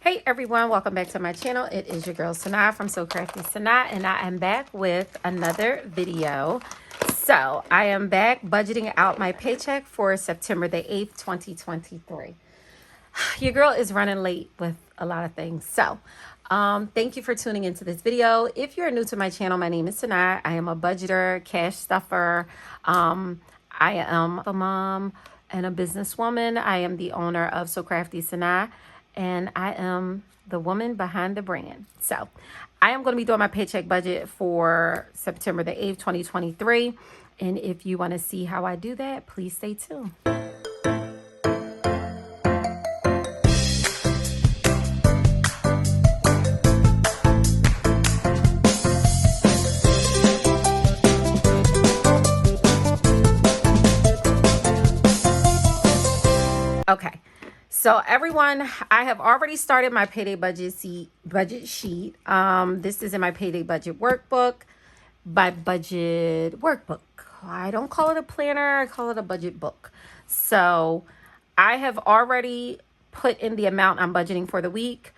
Hey everyone, welcome back to my channel. It is your girl Sanaa from So Crafty Sanaa, and I am back with another video. So I am back budgeting out my paycheck for September the 8th, 2023. Your girl is running late with a lot of things. So thank you for tuning into this video. If you're new to my channel, my name is Sanaa. I am a budgeter, cash stuffer. I am a mom and a businesswoman. I am the owner of So Crafty Sanaa, and I am the woman behind the brand. So I am going to be doing my paycheck budget for September the 8th, 2023. And if you want to see how I do that, please stay tuned. Okay. So everyone, I have already started my payday budget sheet. This is in my payday budget workbook, my budget workbook. I don't call it a planner, I call it a budget book. So I have already put in the amount I'm budgeting for the week.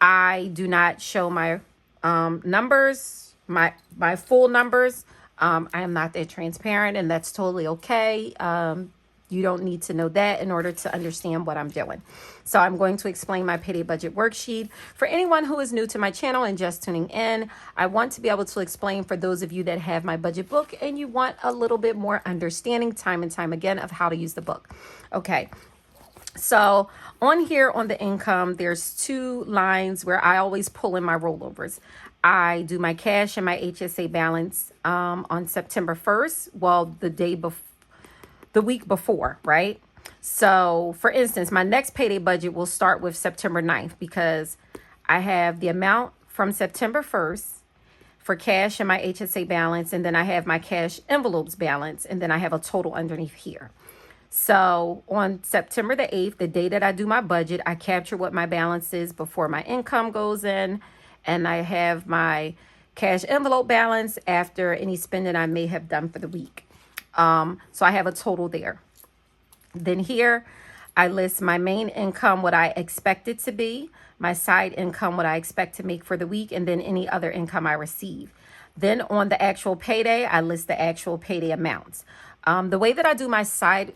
I do not show my numbers, my full numbers. I am not that transparent, and that's totally okay. You don't need to know that in order to understand what I'm doing. So I'm going to explain my payday budget worksheet. For anyone who is new to my channel and just tuning in, I want to be able to explain for those of you that have my budget book and you want a little bit more understanding time and time again of how to use the book. Okay. So on here on the income, there's two lines where I always pull in my rollovers. I do my cash and my HSA balance on September 1st. Well, the week before, right? So for instance, my next payday budget will start with September 9th because I have the amount from September 1st for cash and my HSA balance, and then I have my cash envelopes balance, and then I have a total underneath here. So on September the 8th, the day that I do my budget, I capture what my balance is before my income goes in, and I have my cash envelope balance after any spending I may have done for the week. So I have a total there. Then here I list my main income, what I expect it to be, my side income, what I expect to make for the week, and then any other income I receive. Then on the actual payday, I list the actual payday amounts. The way that I do my side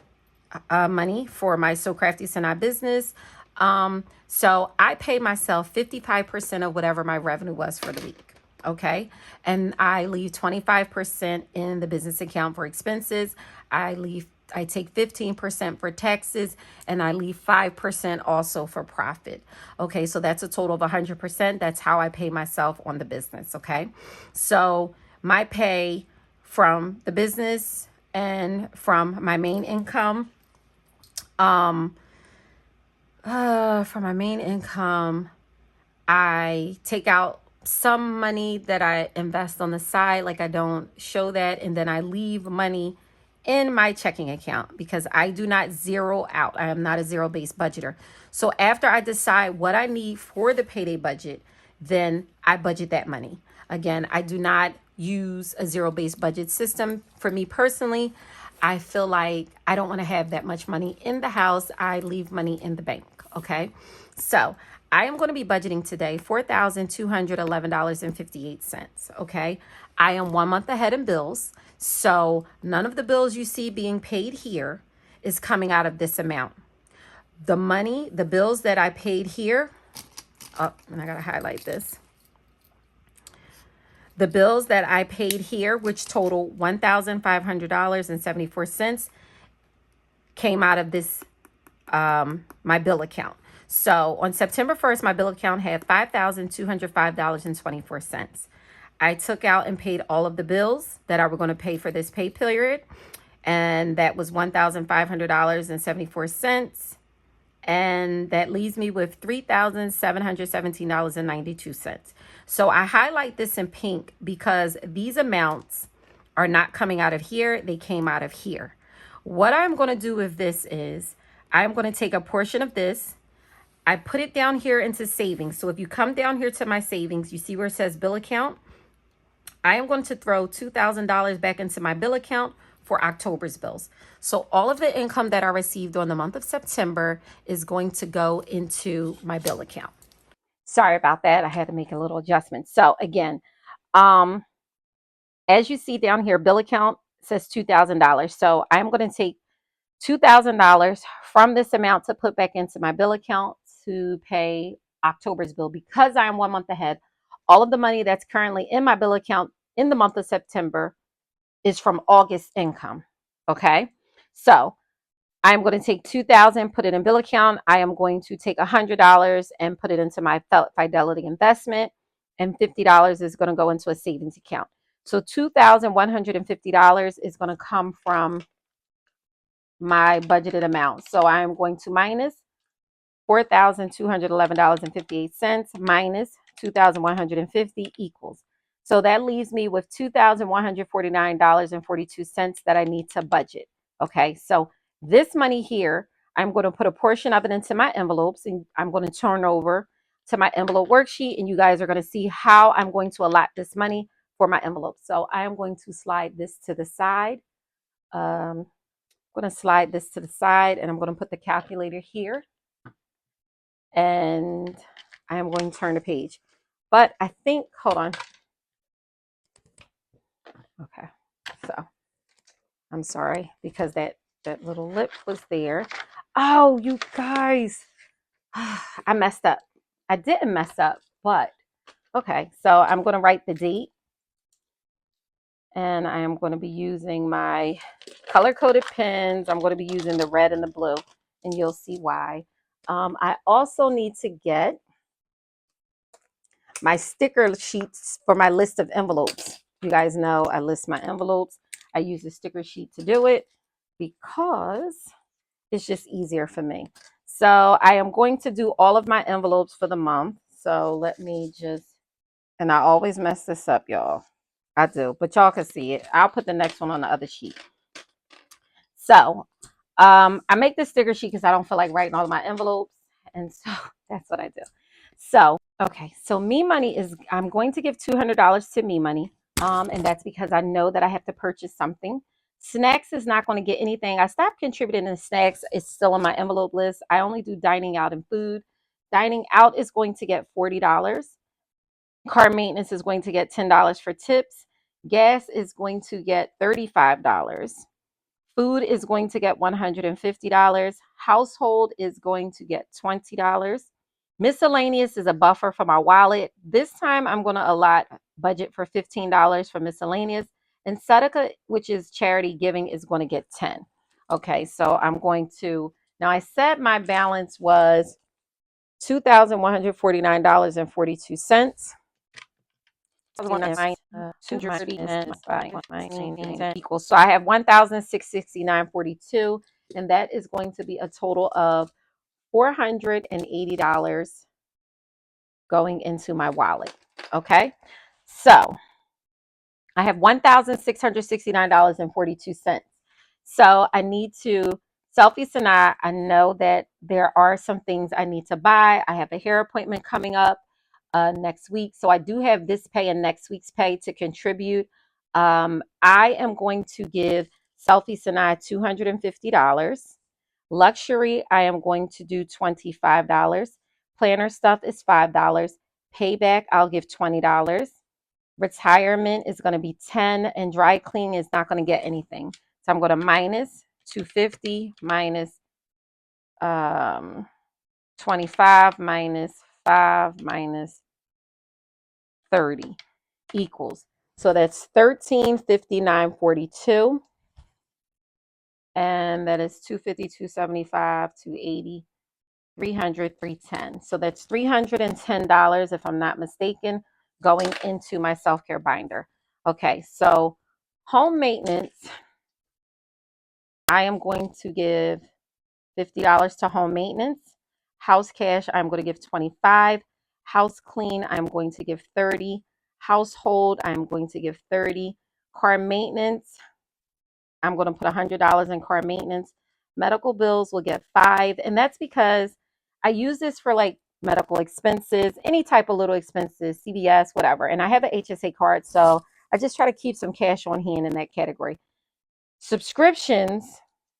money for my So Crafty Sanaa business, so I pay myself 55% of whatever my revenue was for the week. Okay. And I leave 25% in the business account for expenses. I take 15% for taxes, and I leave 5% also for profit. Okay. So that's a total of 100%. That's how I pay myself on the business. Okay. So my pay from the business and from my main income, I take out some money that I invest on the side, like I don't show that, and then I leave money in my checking account because I do not zero out. I am not a zero-based budgeter. So after I decide what I need for the payday budget, then I budget that money. Again, I do not use a zero-based budget system. For me personally, I feel like I don't want to have that much money in the house. I leave money in the bank. Okay. So I am going to be budgeting today $4,211.58. Okay. I am 1 month ahead in bills. So none of the bills you see being paid here is coming out of this amount. The bills that I paid here, oh, and I got to highlight this. The bills that I paid here, which total $1,500.74, came out of this, my bill account. So on September 1st, my bill account had $5,205.24. I took out and paid all of the bills that I were going to pay for this pay period, and that was $1,500.74. And that leaves me with $3,717.92. So I highlight this in pink because these amounts are not coming out of here. They came out of here. What I'm going to do with this is I'm going to take a portion of this. I put it down here into savings. So if you come down here to my savings, you see where it says bill account. I am going to throw $2,000 back into my bill account for October's bills. So all of the income that I received on the month of September is going to go into my bill account. Sorry about that. I had to make a little adjustment. So again, um, as you see down here, bill account says $2,000. So I'm going to take $2,000 from this amount to put back into my bill account to pay October's bill because I am 1 month ahead. All of the money that's currently in my bill account in the month of September is from August income. Okay. So I'm going to take 2,000, put it in bill account. I am going to take $100 and put it into my Fidelity investment, and $50 is going to go into a savings account. So $2,150 is going to come from my budgeted amount. So I am going to minus $4,211.58 minus 2,150 equals. So that leaves me with $2,149.42 that I need to budget. Okay, so this money here, I'm going to put a portion of it into my envelopes, and I'm going to turn over to my envelope worksheet, and you guys are going to see how I'm going to allot this money for my envelopes. So I am going to slide this to the side. I'm going to slide this to the side, and I'm going to put the calculator here, and I am going to turn the page. But I think, hold on. Okay, so I'm sorry because that little lip was there. Oh, you guys, I messed up. I didn't mess up, but okay. So I'm going to write the date, and I am going to be using my color-coded pens. I'm going to be using the red and the blue, and you'll see why. I also need to get my sticker sheets for my list of envelopes. You guys know I list my envelopes. I use a sticker sheet to do it because it's just easier for me. So I am going to do all of my envelopes for the month. So let me just, and I always mess this up, y'all. I do, but y'all can see it. I'll put the next one on the other sheet. So I make this sticker sheet because I don't feel like writing all of my envelopes. And so that's what I do. So, okay. So Me Money is, I'm going to give $200 to Me Money. And that's because I know that I have to purchase something. Snacks is not going to get anything. I stopped contributing to snacks. It's still on my envelope list. I only do dining out and food. Dining out is going to get $40. Car maintenance is going to get $10 for tips. Gas is going to get $35. Food is going to get $150. Household is going to get $20. Miscellaneous is a buffer for my wallet. This time I'm going to allot budget for $15 for miscellaneous. And Sadaka, which is charity giving, is going to get 10. Okay, so I'm going to, now I said my balance was $2,149.42. Equals. So I have 1,669.42, and that is going to be a total of $480 going into my wallet. Okay, so I have $1,669.42. So I need to selfie Sanaa. I know that there are some things I need to buy. I have a hair appointment coming up next week. So I do have this pay and next week's pay to contribute. I am going to give Selfie Sanaa $250. Luxury, I am going to do $25. Planner stuff is $5. Payback, I'll give $20. Retirement is going to be 10, and dry cleaning is not going to get anything. So I'm going to minus 250 minus 25 minus 5 minus 30 equals. So that's 1359.42, and that is 250, 275, 280, 300, 310. So that's $310, if I'm not mistaken, going into my self-care binder. Okay, so home maintenance, I am going to give $50 to home maintenance. House cash, I'm going to give 25. House clean, I'm going to give 30. Household, I'm going to give 30. Car maintenance, I'm going to put $100 in car maintenance. Medical bills will get 5, and that's because I use this for like medical expenses, any type of little expenses, CVS, whatever. And I have an HSA card, so I just try to keep some cash on hand in that category. Subscriptions,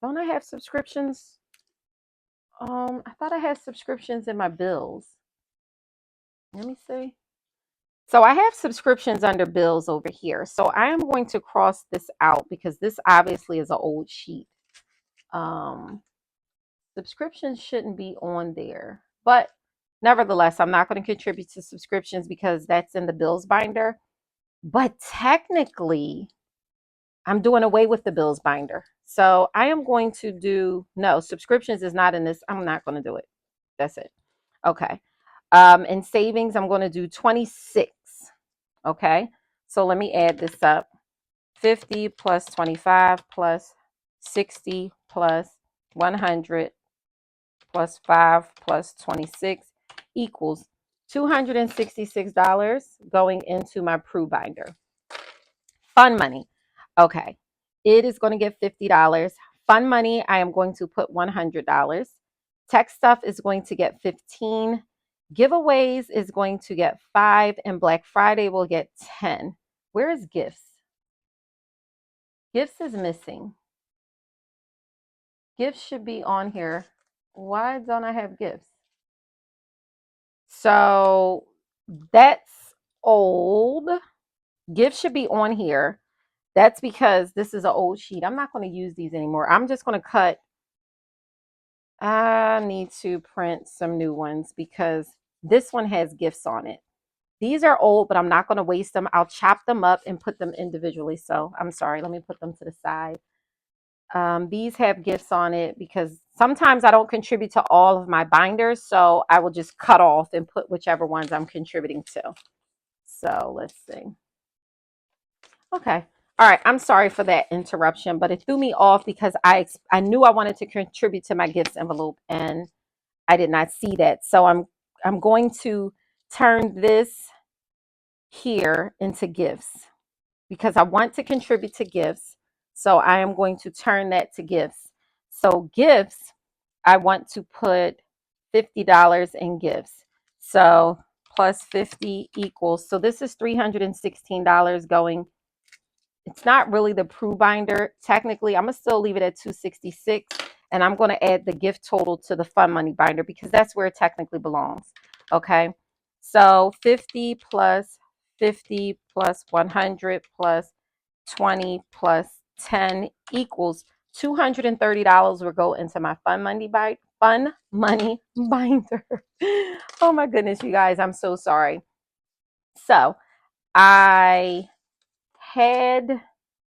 don't I have subscriptions? I thought I had subscriptions in my bills. Let me see. So I have subscriptions under bills over here. So I am going to cross this out because this obviously is an old sheet. Um, Subscriptions shouldn't be on there. But nevertheless, I'm not going to contribute to subscriptions because that's in the bills binder. But technically, I'm doing away with the bills binder. So I am going to do, no, subscriptions is not in this. I'm not going to do it. That's it. Okay. In savings, I'm going to do 26. Okay. So let me add this up. 50 plus 25 plus 60 plus 100 plus 5 plus 26 equals $266 going into my Prue binder. Fun money. Okay. It is going to get $50. Fun money, I am going to put $100. Tech stuff is going to get 15. Giveaways is going to get 5 and Black Friday will get 10. Where is gifts? Gifts is missing. Gifts should be on here. Why don't I have gifts? So that's old. Gifts should be on here. That's because this is an old sheet. I'm not going to use these anymore. I'm just going to cut. I need to print some new ones because this one has gifts on it. These are old, but I'm not going to waste them. I'll chop them up and put them individually. So I'm sorry. Let me put them to the side. These have gifts on it because sometimes I don't contribute to all of my binders. So I will just cut off and put whichever ones I'm contributing to. So let's see. Okay. All right. I'm sorry for that interruption, but it threw me off because I knew I wanted to contribute to my gifts envelope and I did not see that. So I'm going to turn this here into gifts because I want to contribute to gifts. So I am going to turn that to gifts. So gifts, I want to put $50 in gifts. So plus 50 equals, so this is $316 going. It's not really the Prue binder. Technically, I'm going to still leave it at 266 and I'm going to add the gift total to the fun money binder because that's where it technically belongs. Okay. So 50 plus 50 plus 100 plus 20 plus 10 equals $230 will go into my fun money binder. Oh my goodness, you guys, I'm so sorry. So I had,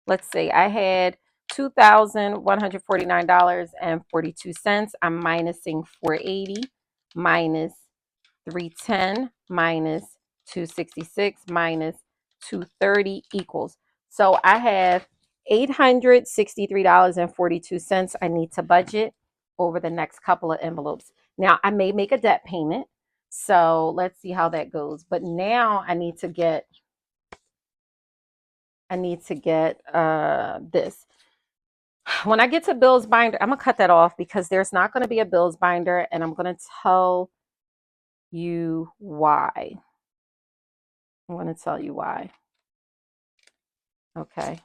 let's see, I had $2,149.42. I'm minusing 480 minus 310 minus 266 minus 230 equals. So I have $863.42 I need to budget over the next couple of envelopes. Now I may make a debt payment. So let's see how that goes. But now I need to get this. When I get to bills binder, I'm gonna cut that off because there's not going to be a bills binder and I'm going to tell you why. I'm going to tell you why. Okay.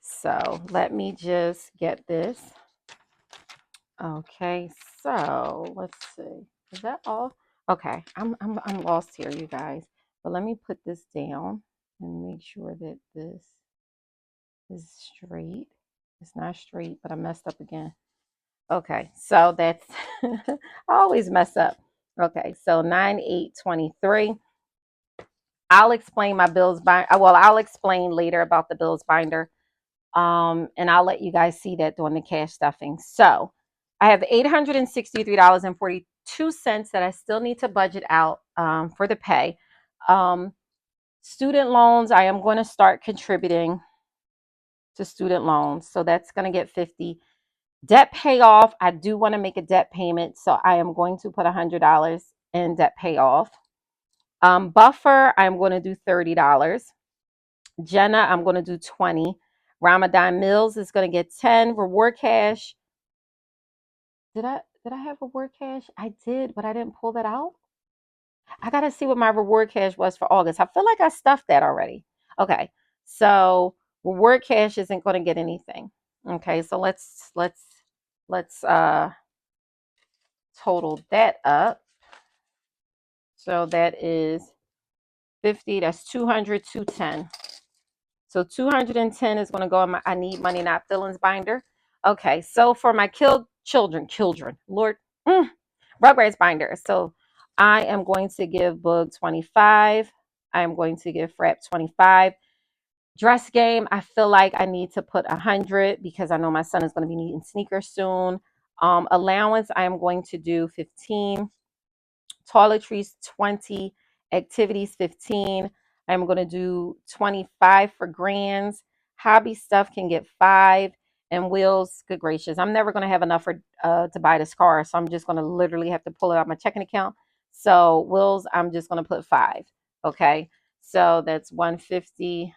So let me just get this. Okay. So let's see. Is that all? Okay. I'm lost here, you guys. But let me put this down and make sure that this is straight. It's not straight, but I messed up again. Okay. So that's I always mess up. Okay. So 9/8/23. I'll explain my bills binder. Well, I'll explain later about the bills binder. And I'll let you guys see that during the cash stuffing. So I have $863.42 that I still need to budget out for the pay. Student loans, I am going to start contributing to student loans. So that's going to get 50. Debt payoff, I do want to make a debt payment. So I am going to put $100 in debt payoff. Buffer, I'm going to do $30. Jenna, I'm going to do 20. Ramadan Mills is going to get 10. Reward cash. Did I have reward cash? I did, but I didn't pull that out. I got to see what my reward cash was for August. I feel like I stuffed that already. Okay. So reward cash isn't going to get anything. Okay. So let's total that up. So that is 50. That's 200, 210. So 210 is going to go in my I Need Money Not Feelings binder. Okay, so for my children, Lord, Rugrats binder. So I am going to give Book 25. I am going to give Frap 25. Dress game, I feel like I need to put 100 because I know my son is going to be needing sneakers soon. Allowance, I am going to do 15. Toiletries 20, activities 15. I'm going to do 25 for grands. Hobby stuff can get 5, and wheels, good gracious, I'm never going to have enough for to buy this car, so I'm just going to literally have to pull it out my checking account. So wheels, I'm just going to put 5. Okay, so that's 150,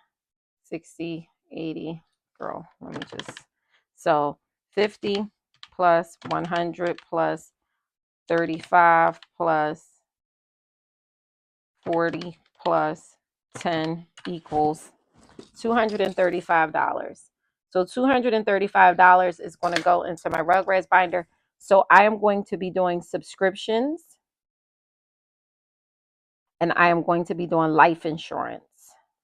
60, 80. Girl, let me just, so 50 plus 100 plus 35 plus 40 plus 10 equals $235. So $235 is going to go into my Rugrats binder. So I am going to be doing subscriptions, and I am going to be doing life insurance.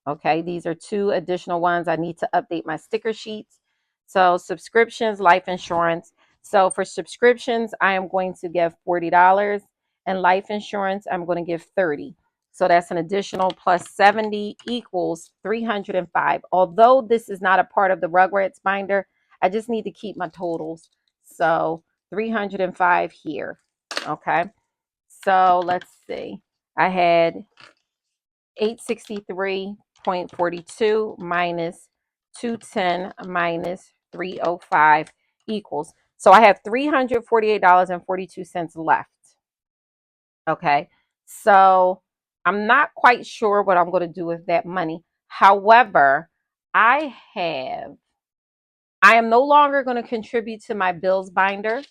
Okay, these are 2 additional ones. I need to update my sticker sheets. So subscriptions, life insurance. So for subscriptions, I am going to give $40, and life insurance, I'm going to give 30. So that's an additional plus 70 equals 305. Although this is not a part of the Rugrats binder, I just need to keep my totals. So 305 here. Okay. So let's see. I had 863.42 minus 210 minus 305 equals. So I have $348.42 left. Okay. So I'm not quite sure what I'm going to do with that money. However, I am no longer going to contribute to my bills binder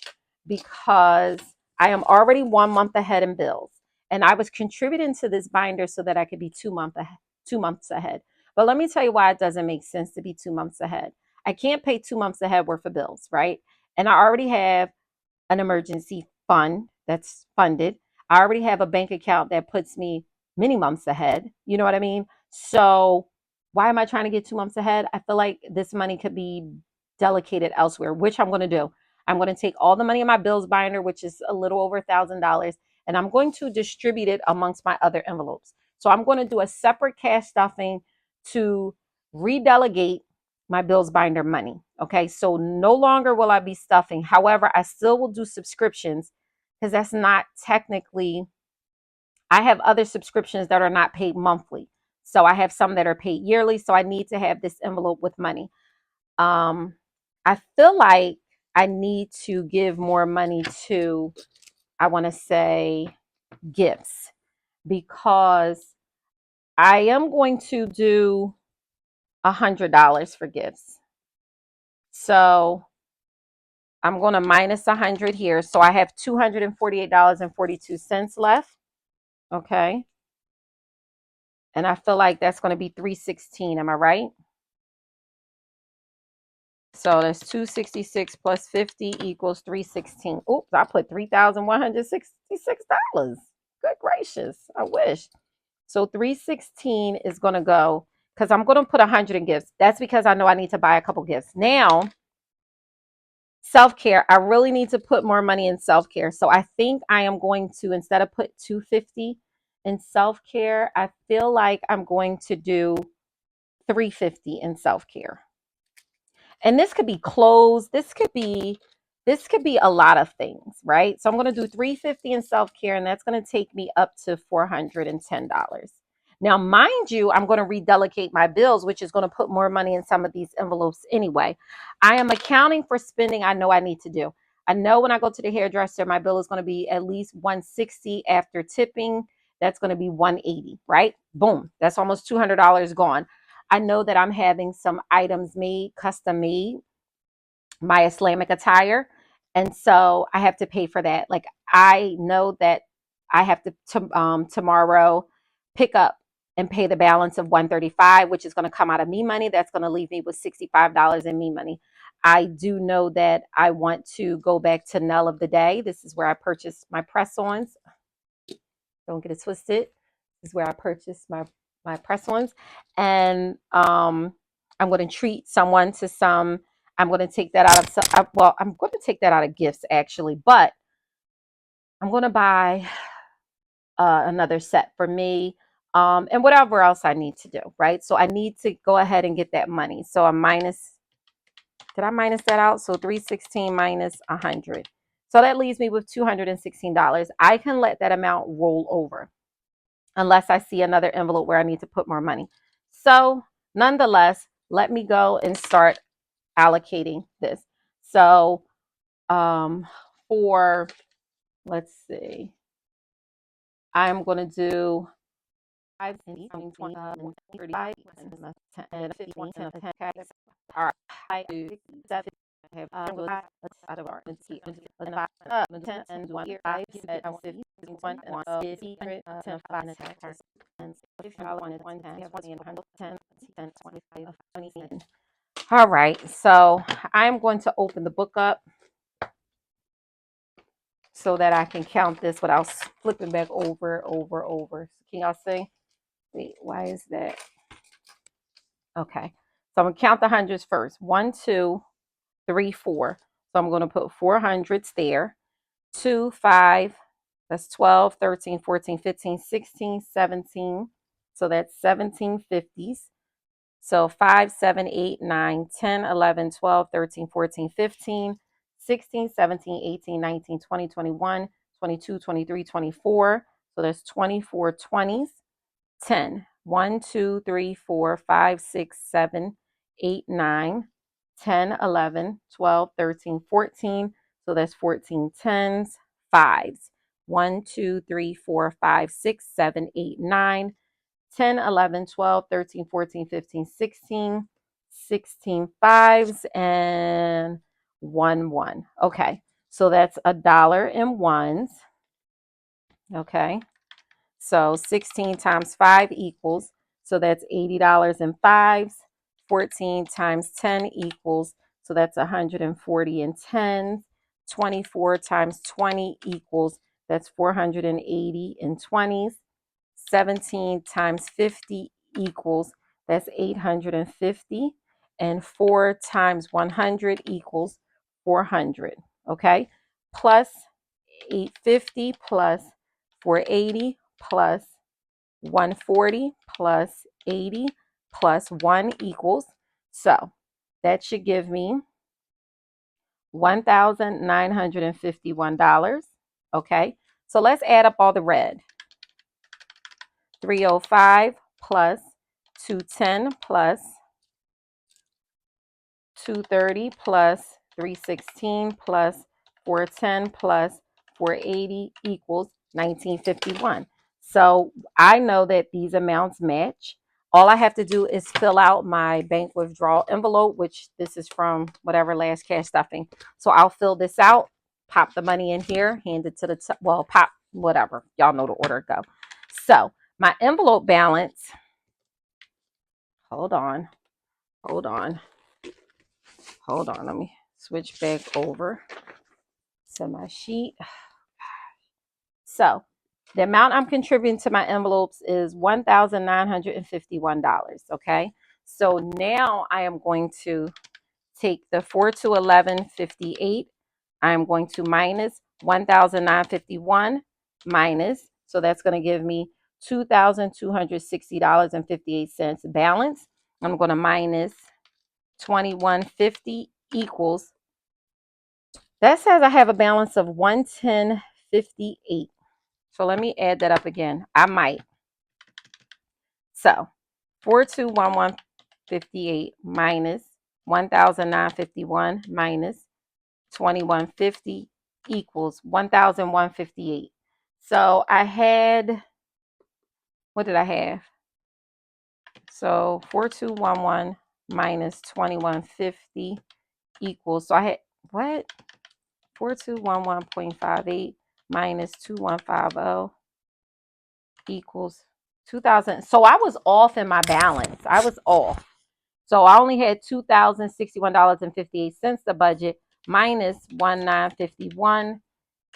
because I am already 1 month ahead in bills. And I was contributing to this binder so that I could be 2 months ahead. But let me tell you why it doesn't make sense to be 2 months ahead. I can't pay 2 months ahead worth of bills, right? And I already have an emergency fund that's funded. I already have a bank account that puts me many months ahead. You know what I mean? So why am I trying to get 2 months ahead? I feel like this money could be delegated elsewhere, which I'm going to do. I'm going to take all the money in my bills binder, which is a little over $1,000, and I'm going to distribute it amongst my other envelopes. So I'm going to do a separate cash stuffing to redelegate my bills binder money. Okay, so no longer will I be stuffing. However, I still will do subscriptions because that's not technically, I have other subscriptions that are not paid monthly. So I have some that are paid yearly. So I need to have this envelope with money. Um, I feel like I need to give more money to, I want to say, gifts, because I am going to do $100 for gifts. So I'm going to minus 100 here. So I have $248.42 left. Okay. And I feel like that's going to be 316. Am I right? So that's 266 plus 50 equals 316. Oops, I put $3,166. Good gracious. I wish. So 316 is going to go, because I'm going to put 100 in gifts. That's because I know I need to buy a couple gifts. Now, self-care, I really need to put more money in self-care. So I think I am going to, instead of put 250 in self-care, I feel like I'm going to do 350 in self-care. And this could be clothes, this could be a lot of things, right? So I'm going to do 350 in self-care, and that's going to take me up to $410. Now, mind you, I'm going to redelegate my bills, which is going to put more money in some of these envelopes anyway. I am accounting for spending I know I need to do. I know when I go to the hairdresser, my bill is going to be at least 160 after tipping. That's going to be 180, right? Boom. That's almost $200 gone. I know that I'm having some items made, custom made, my Islamic attire. And so I have to pay for that. Like, I know that I have to tomorrow pick up and pay the balance of 135, which is going to come out of me money. That's going to leave me with $65 in me money. I do know that I want to go back to Nell of the Day. This is where I purchased my press-ons. Don't get it twisted. This is where I purchased my press-ons. And I'm going to treat someone to some. I'm going to take that out of, well, I'm going to take that out of gifts actually, but I'm going to buy another set for me, and whatever else I need to do, right? So I need to go ahead and get that money. So I'm minus, did I minus that out? So 316 minus 100. So that leaves me with $216. I can let that amount roll over unless I see another envelope where I need to put more money. So nonetheless, let me go and start allocating this. So for, let's see, I'm going to do 5, 10, 20, 35, 10, 15, 10, 10. All right. I do 7. I have out of our 10 and 1 year. I said 1 is 10, 5, 10. If you want 1, 10, 10, 25, 20. All right. So I'm going to open the book up so that I can count this without flipping back over. Can y'all see? Wait, why is that? Okay. So I'm going to count the hundreds first. 1, 2, 3, 4. So I'm going to put 400s there. 2, 5. That's 12, 13, 14, 15, 16, 17. So that's 1750s. So 5, 7, 8, 9, 10, 11, 12, 13, 14, 15, 16, 17, 18, 19, 20, 21, 22, 23, 24. So there's 24 20s. 10. 1, 2, 3, 4, 5, 6, 7, 8, 9, 10, 11, 12, 13, 14. So that's 14 10s, 5s. 1, 2, 3, 4, 5, 6, 7, 8, 9, 10, 11, 12, 13, 14, 15, 16, 16 5s, and 1 1. Okay. So that's $1 in ones. Okay. So 16 times 5 equals, so that's $80 in fives. 14 times 10 equals, so that's 140 in tens. 24 times 20 equals, that's 480 in 20s. 17 times 50 equals, that's 850. And 4 times 100 equals 400. Okay? Plus 850 plus 480 plus 140 plus 80 plus 1 equals. So that should give me $1,951. Okay, so let's add up all the red. 305 plus 210 plus 230 plus 316 plus 410 plus 480 equals 1951. So I know that these amounts match. All I have to do is fill out my bank withdrawal envelope, which this is from whatever last cash stuffing. So I'll fill this out, pop the money in here, hand it to the top, well, pop whatever. Y'all know the order go. So my envelope balance, hold on. Let me switch back over to my sheet. So the amount I'm contributing to my envelopes is $1,951. Okay. So now I am going to take the 4 to 11.58. I'm going to minus 1,951 minus. So that's going to give me $2,260.58 balance. I'm going to minus 2150 equals, that says I have a balance of 110.58. So let me add that up again. I might. So 4211.58 minus 1,951 minus 2150 equals 1,158. So I had, what did I have? So 4211 minus 2150 equals, so I had, what? 4211.58 minus 2150 equals 2,000. So I was off in my balance. I was off. So I only had $2,061.58 the budget minus 1,951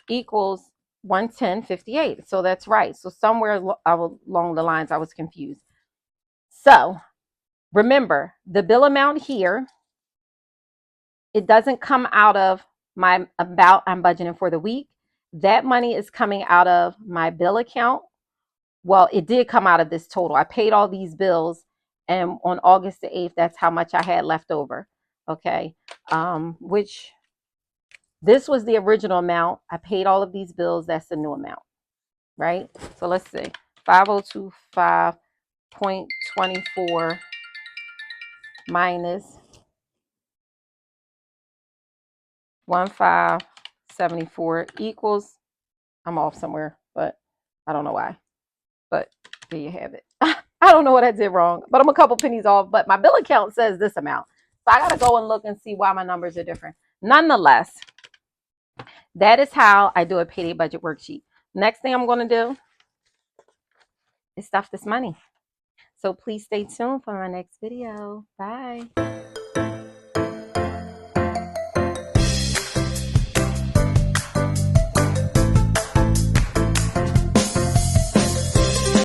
equals 110.58. So that's right. So somewhere along the lines I was confused. So remember, the bill amount here, it doesn't come out of my about I'm budgeting for the week. That money is coming out of my bill account. Well, it did come out of this total. I paid all these bills, and on August the 8th, that's how much I had left over. Okay. Which this was the original amount. I paid all of these bills. That's the new amount, right? So let's see. 5025.24 minus 1574 equals, I'm off somewhere, but I don't know why. But there you have it. I don't know what I did wrong, but I'm a couple pennies off. But my bill account says this amount. So I got to go and look and see why my numbers are different. Nonetheless, that is how I do a payday budget worksheet. Next thing I'm going to do is stuff this money. So please stay tuned for my next video. Bye.